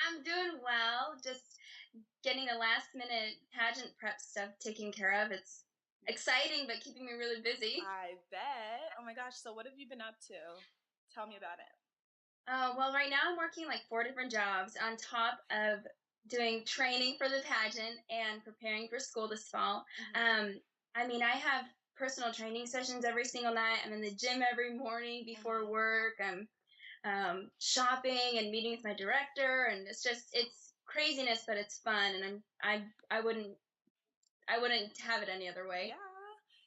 I'm doing well. Just getting the last minute pageant prep stuff taken care of. It's exciting, but keeping me really busy. I bet. Oh my gosh. So what have you been up to? Tell me about it. Well, right now I'm working like four different jobs on top of doing training for the pageant and preparing for school this fall. I have personal training sessions every single night. I'm in the gym every morning before work. I'm shopping and meeting with my director, and it's craziness, but it's fun, and I wouldn't have it any other way. Yeah.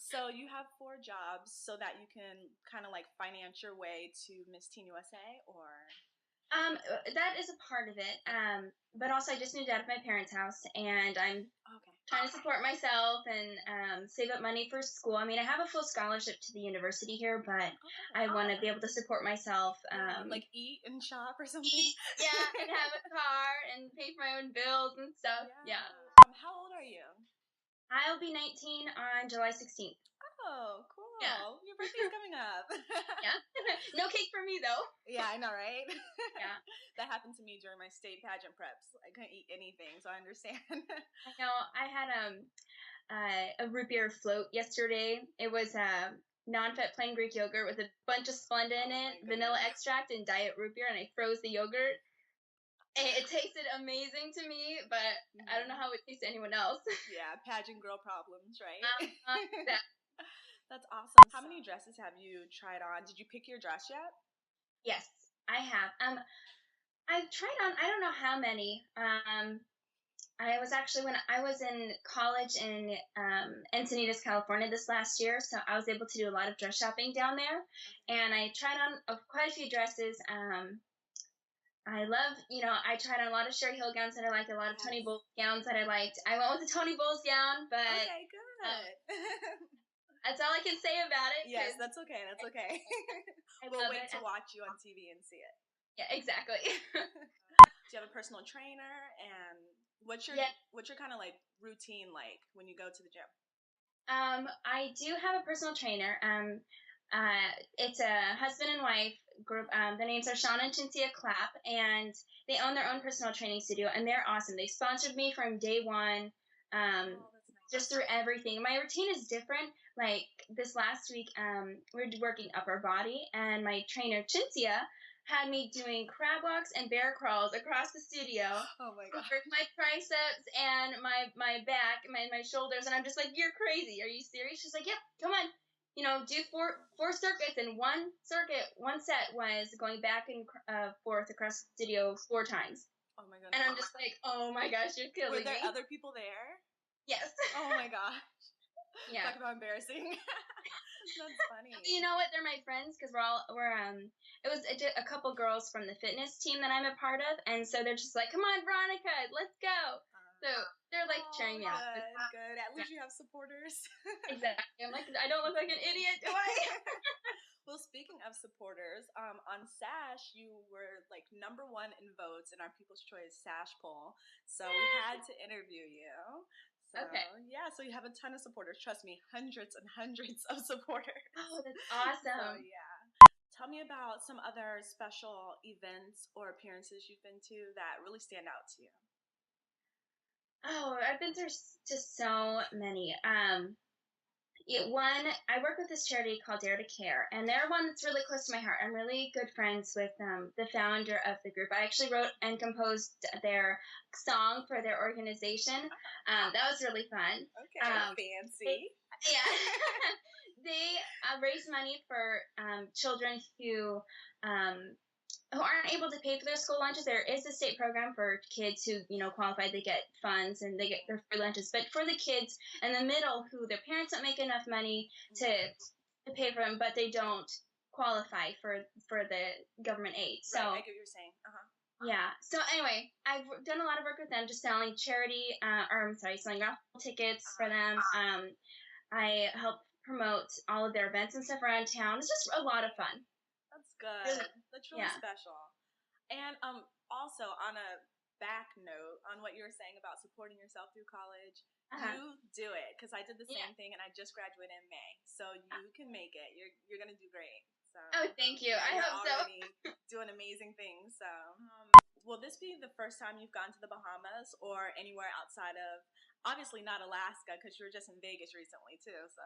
So you have four jobs so that you can kind of like finance your way to Miss Teen USA, or That is a part of it. But also I just moved out of my parents' house, and I'm okay. trying to support myself and save up money for school. I mean, I have a full scholarship to the university here, but I want to be able to support myself. Like eat and shop or something. Yeah, and have a car and pay for my own bills and stuff. Yeah. How old are you? I'll be 19 on July 16th. Oh, cool. Yeah. Your birthday's coming up. Yeah. No cake for me, though. Yeah, I know, right? Yeah. That happened to me during my state pageant preps. I couldn't eat anything, so I understand. I know. I had a root beer float yesterday. It was non-fat plain Greek yogurt with a bunch of Splenda in it, vanilla extract, and diet root beer, and I froze the yogurt. It tasted amazing to me, but I don't know how it tastes to anyone else. Yeah, pageant girl problems, right? That's awesome. How many dresses have you tried on? Did you pick your dress yet? Yes, I have. I've tried on, I don't know how many. I was actually, when I was in college in Encinitas, California this last year, so I was able to do a lot of dress shopping down there, and I tried on quite a few dresses. I tried on a lot of Sherry Hill gowns that I liked, a lot of Tony Bowles gowns that I liked. I went with the Tony Bowles gown, but okay, good. That's all I can say about it. Yes, that's okay. That's okay. We'll wait to watch you on TV and see it. Yeah, exactly. Do you have a personal trainer? And what's your kind of like routine like when you go to the gym? I do have a personal trainer. It's a husband and wife group. The names are Sean and Cynthia Clapp, and they own their own personal training studio, and they're awesome. They sponsored me from day one. Just through everything. My routine is different. Like this last week, we were working upper body, and my trainer Cynthia had me doing crab walks and bear crawls across the studio. Oh my god! For my triceps and my back, my shoulders, and I'm just like, you're crazy. Are you serious? She's like, yep, come on. Do four circuits, and one set was going back and forth across the studio 4 times. Oh my god! And I'm just like, oh my gosh, you're killing me. Were there other people there? Yes. Oh my gosh. Yeah. Talk about embarrassing. That's funny. You know what? They're my friends because it was a couple girls from the fitness team that I'm a part of, and so they're just like, come on, Veronica, let's go. So they're like cheering me on. Good. At least you have supporters. Exactly. I'm like, I don't look like an idiot, do I? Well, speaking of supporters, on Sash, you were like #1 in votes in our People's Choice Sash poll, so we had to interview you. So, yeah, so you have a ton of supporters. Trust me, hundreds and hundreds of supporters. Oh, that's awesome. So, yeah. Tell me about some other special events or appearances you've been to that really stand out to you. Oh, I've been through just so many. I work with this charity called Dare to Care, and they're one that's really close to my heart. I'm really good friends with the founder of the group. I actually wrote and composed their song for their organization. That was really fun. Okay, fancy. They raise money for children who aren't able to pay for their school lunches. There is a state program for kids who, qualify. They get funds and they get their free lunches. But for the kids in the middle who their parents don't make enough money to pay for them, but they don't qualify for the government aid. So I get what you're saying. Yeah. So anyway, I've done a lot of work with them, just selling selling raffle tickets for them. I help promote all of their events and stuff around town. It's just a lot of fun. That's good. That's really special. And also on a back note on what you were saying about supporting yourself through college, you do it, because I did the same thing, and I just graduated in May, so you can make it. You're gonna do great. So thank you. I hope so. Doing amazing things. So will this be the first time you've gone to the Bahamas or anywhere outside of, obviously not Alaska, because you were just in Vegas recently too, so.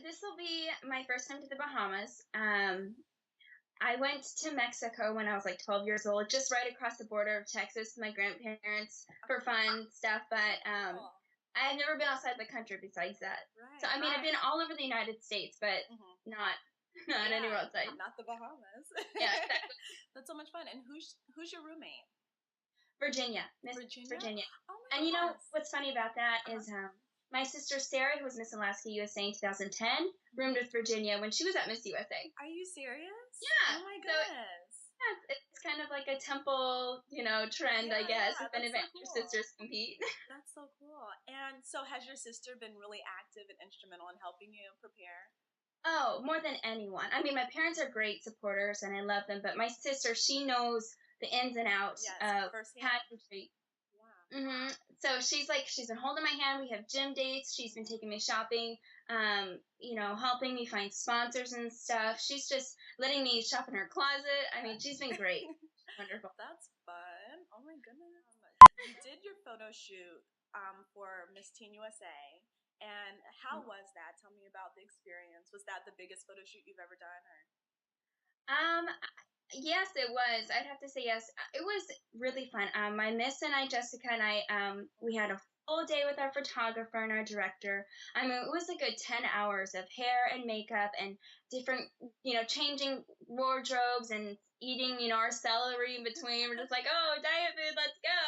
This will be my first time to the Bahamas. I went to Mexico when I was like 12 years old, just right across the border of Texas with my grandparents for fun stuff, but I have never been outside the country besides that. Right, so, I mean, I've been all over the United States, but not anywhere outside. Not the Bahamas. Yeah, exactly. That's so much fun. And who's your roommate? Virginia. Miss Virginia. Oh my and you know what's funny about that is my sister Sarah, who was Miss Alaska USA in 2010, roomed with Virginia when she was at Miss USA. Are you serious? Yeah. Oh my goodness. So, it's kind of like a temple, trend, I guess. If an event your sisters compete. That's so cool. And so has your sister been really active and instrumental in helping you prepare? Oh, more than anyone. I mean, my parents are great supporters and I love them, but my sister, she knows the ins and outs of pageantry. Mm-hmm. So she's been holding my hand. We have gym dates. She's been taking me shopping, helping me find sponsors and stuff. She's just letting me shop in her closet. I mean, she's been great. Wonderful. That's fun. Oh my goodness. You did your photo shoot for Miss Teen USA. And how was that? Tell me about the experience. Was that the biggest photo shoot you've ever done? Or? Yes, it was. I'd have to say yes. It was really fun. My miss and I, Jessica and I, we had a full day with our photographer and our director. I mean, it was a good 10 hours of hair and makeup and different, changing wardrobes and eating, our celery in between. We're just like, oh, diet food, let's go,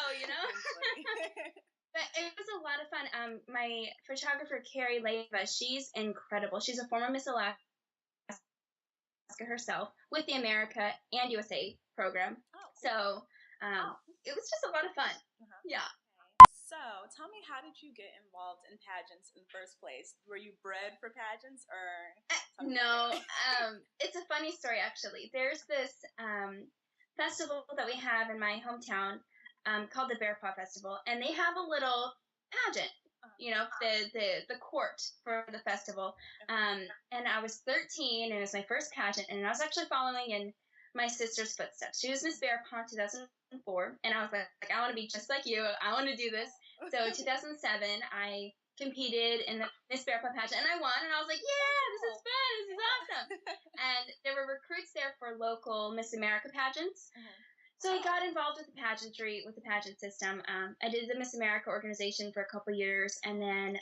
But it was a lot of fun. My photographer, Carrie Leyva, she's incredible. She's a former Miss Alaska herself with the America and USA program. So it was just a lot of fun. Yeah. So tell me, how did you get involved in pageants in the first place? Were you bred for pageants or? No. It's a funny story, actually. There's this festival that we have in my hometown called the Bear Paw Festival, and they have a little pageant. The court for the festival. And I was 13, and it was my first pageant, and I was actually following in my sister's footsteps. She was Miss Bear Paw in 2004, and I was like, I want to be just like you. I want to do this. So in 2007, I competed in the Miss Bear Paw pageant, and I won, and I was like, yeah, this is fun. This is awesome. And there were recruits there for local Miss America pageants. So I got involved with the pageant system. I did the Miss America organization for a couple years, and then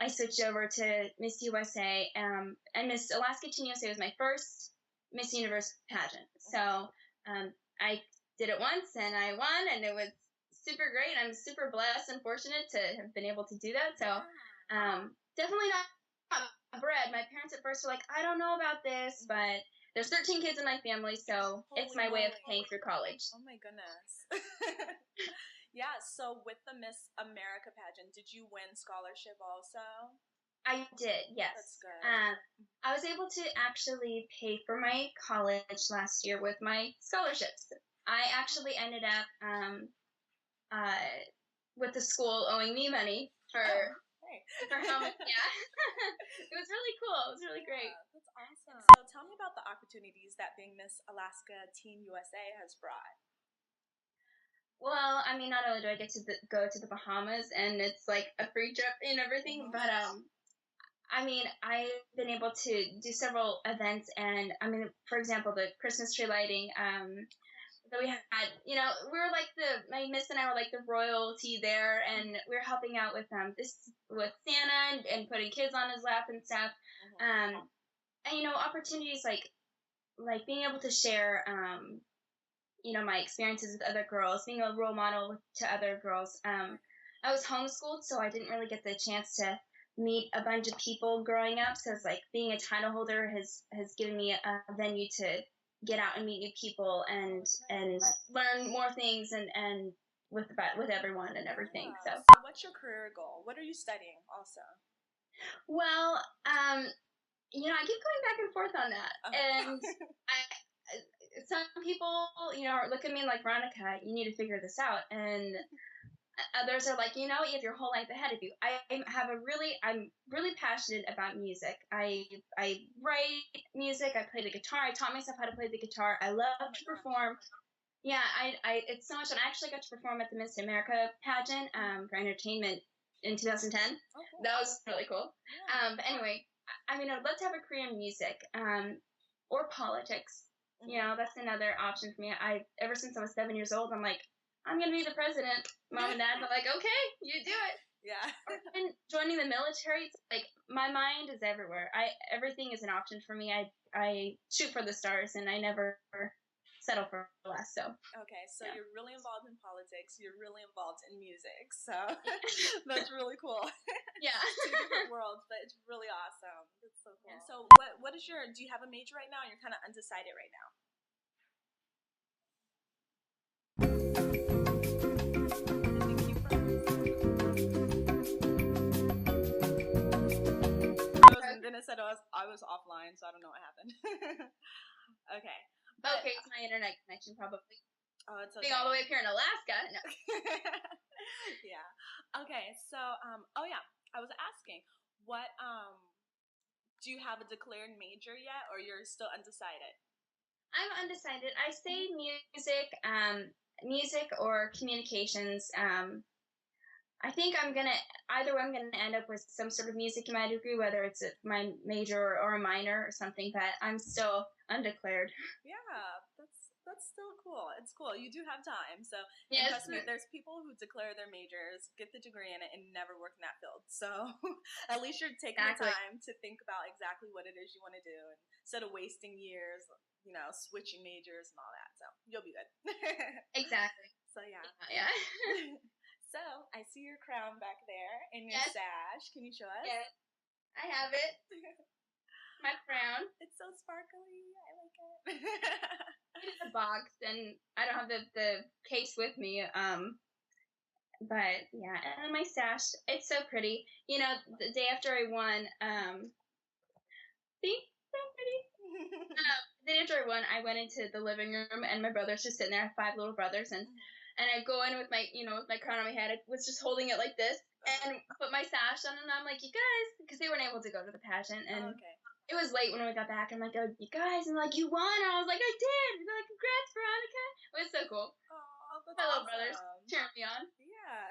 I switched over to Miss USA, and Miss Alaska Teen USA was my first Miss Universe pageant. So I did it once, and I won, and it was super great. I'm super blessed and fortunate to have been able to do that. So definitely not bred. My parents at first were like, I don't know about this, but there's 13 kids in my family, so it's my way of paying through college. Oh my goodness. Yeah, so with the Miss America pageant, did you win scholarship also? I did, yes. That's good. I was able to actually pay for my college last year with my scholarships. I actually ended up with the school owing me money for how much, yeah. It was really cool. It was really great. That's awesome. So tell me about the opportunities that being Miss Alaska Teen USA has brought. Well, I mean, not only do I get to go to the Bahamas and it's like a free trip and everything, but I mean, I've been able to do several events, and I mean, for example, the Christmas tree lighting that we had, we were like my miss and I were like the royalty there, and we were helping out with with Santa and putting kids on his lap and stuff. And opportunities like being able to share, my experiences with other girls, being a role model to other girls. I was homeschooled, so I didn't really get the chance to meet a bunch of people growing up. So it's like being a title holder has given me a venue to get out and meet new people and learn more things and with everyone and everything. So what's your career goal? What are you studying also? Well, I keep going back and forth on that. And some people, look at me like, Veronica, you need to figure this out. And others are like, you have your whole life ahead of you. I'm really passionate about music. I write music. I play the guitar. I taught myself how to play the guitar. I love to perform. Yeah, it's so much fun. I actually got to perform at the Miss America pageant for entertainment in 2010. Oh, cool. That was really cool. Yeah. But anyway, I mean, I'd love to have a career in music or politics. You know, that's another option for me. Ever since I was 7 years old, I'm like, I'm gonna be the president. Mom and Dad are like, okay, you do it. Yeah. And joining the military, like my mind is everywhere. Everything is an option for me. I shoot for the stars, and I never settle for less. So okay, so yeah. You're really involved in politics. You're really involved in music. So that's really cool. Yeah. Two different worlds, but it's really awesome. That's so cool. And so what is do you have a major right now? You're kind of undecided right now. Then it said I was offline, so I don't know what happened. Okay. But, okay, it's my internet connection probably. Oh, it's okay. Being all the way up here in Alaska. No. Yeah. Okay. So, oh yeah, I was asking, what do you have a declared major yet, or you're still undecided? I'm undecided. I say music or communications. I think I'm gonna end up with some sort of music in my degree, whether it's my major or a minor or something. But I'm still undeclared. Yeah, that's still cool. It's cool. You do have time. So yes. Trust me, there's people who declare their majors, get the degree in it, and never work in that field. So at least you're taking the time to think about exactly what it is you want to do, and instead of wasting years, switching majors and all that. So you'll be good. Exactly. So yeah. Yeah. So, I see your crown back there and your sash. Can you show us? Yes, I have it. My crown. It's so sparkly. I like it. It's in a box, and I don't have the case with me. But yeah, and my sash. It's so pretty. The day after I won, see, so pretty. The day after I won, I went into the living room, and my brother's just sitting there. I have 5 little brothers, and I go in with my, with my crown on my head. I was just holding it like this and put my sash on, and I'm like, you guys, because they weren't able to go to the pageant, and it was late when we got back. I'm like, oh, you guys, and like, you won. And I was like, I did. And they're like, congrats, Veronica. It was so cool. Oh, that's my little brothers cheering me on. Yeah.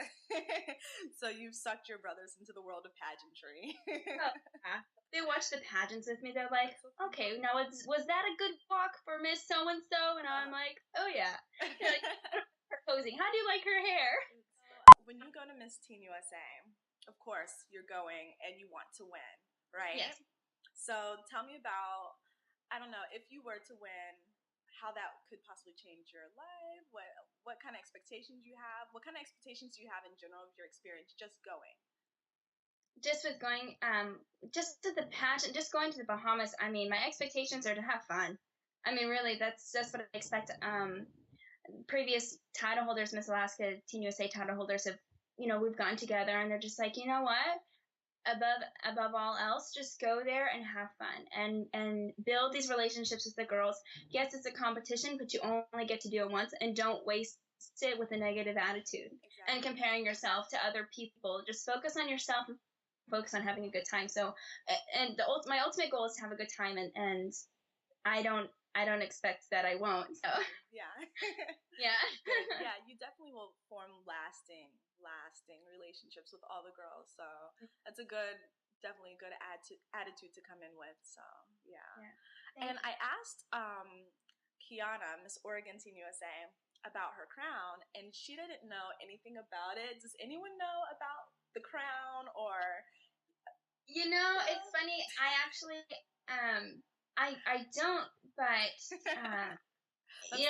So you've sucked your brothers into the world of pageantry. Oh, yeah. They watch the pageants with me. They're like, okay, now was that a good walk for Miss So-and-so? And I'm like, oh, yeah. They're like, proposing. How do you like her hair? When you go to Miss Teen USA, of course, you're going and you want to win, right? Yes. So tell me about, I don't know, if you were to win, how that could possibly change your life, what kind of expectations you have, what kind of expectations do you have in general of your experience just going? Just with going, just to the pageant, just going to the Bahamas, I mean, my expectations are to have fun. I mean, really, that's just what I expect. Previous title holders, Miss Alaska, Teen USA title holders have, we've gotten together and they're just like, you know what? Above all else, just go there and have fun and build these relationships with the girls. Yes, it's a competition, but you only get to do it once, and don't waste it with a negative attitude and comparing yourself to other people. Just focus on yourself and focus on having a good time. So, and my ultimate goal is to have a good time, and I don't expect that I won't. So yeah. Yeah. Yeah, you definitely will form lasting relationships with all the girls. So that's definitely a good attitude to come in with. So yeah. And I asked Kiana, Miss Oregon Teen USA, about her crown, and she didn't know anything about it. Does anyone know about the crown? Or it's funny. I actually I don't, but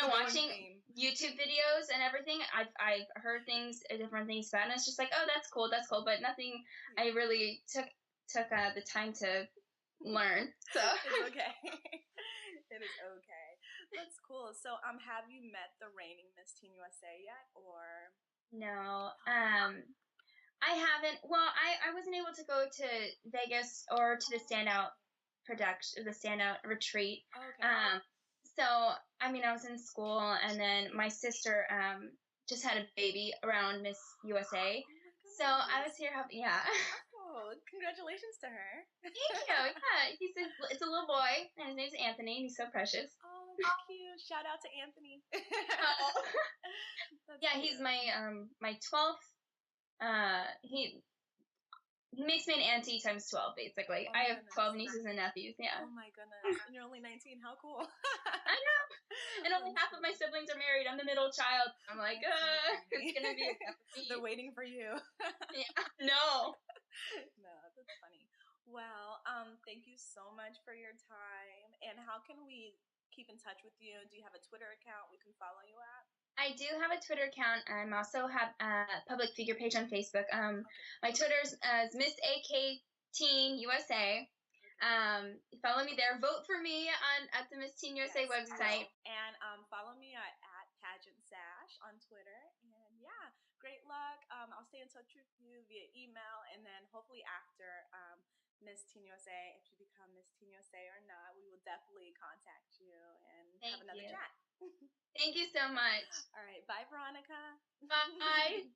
watching YouTube videos and everything, I've heard different things about it, and it's just like, oh, that's cool, but nothing I really took the time to learn. So it's okay. It is okay. That's cool. So have you met the reigning Miss Teen USA yet, or no? I haven't. Well, I wasn't able to go to Vegas or to the standout retreat. Okay. So, I mean, I was in school, and then my sister just had a baby around Miss USA. So I was here helping. Yeah. Oh, congratulations to her. Thank you. Yeah, it's a little boy, and his name's Anthony, and he's so precious. Oh, that's cute. Shout out to Anthony. Yeah, cute. He's my 12th. He makes me an auntie times 12, basically. I have 12 nieces and nephews, yeah. Oh my goodness. And you're only 19. How cool. I know. And only half of my siblings are married. I'm the middle child. I'm like, it's going to be a They're waiting for you. Yeah. No. No, that's funny. Well, thank you so much for your time. And how can we keep in touch with you? Do you have a Twitter account we can follow you at? I do have a Twitter account. I also have a public figure page on Facebook. My Twitter's is Miss AK Teen USA. Follow me there. Vote for me at the Miss Teen USA website. And follow me at Pageant Sash on Twitter. And yeah, great luck. I'll stay in touch with you via email, and then hopefully after Miss Teen USA, if you become Miss Teen USA or not, we will definitely contact you and have another chat. Thank you so much. All right. Bye, Veronica. Bye.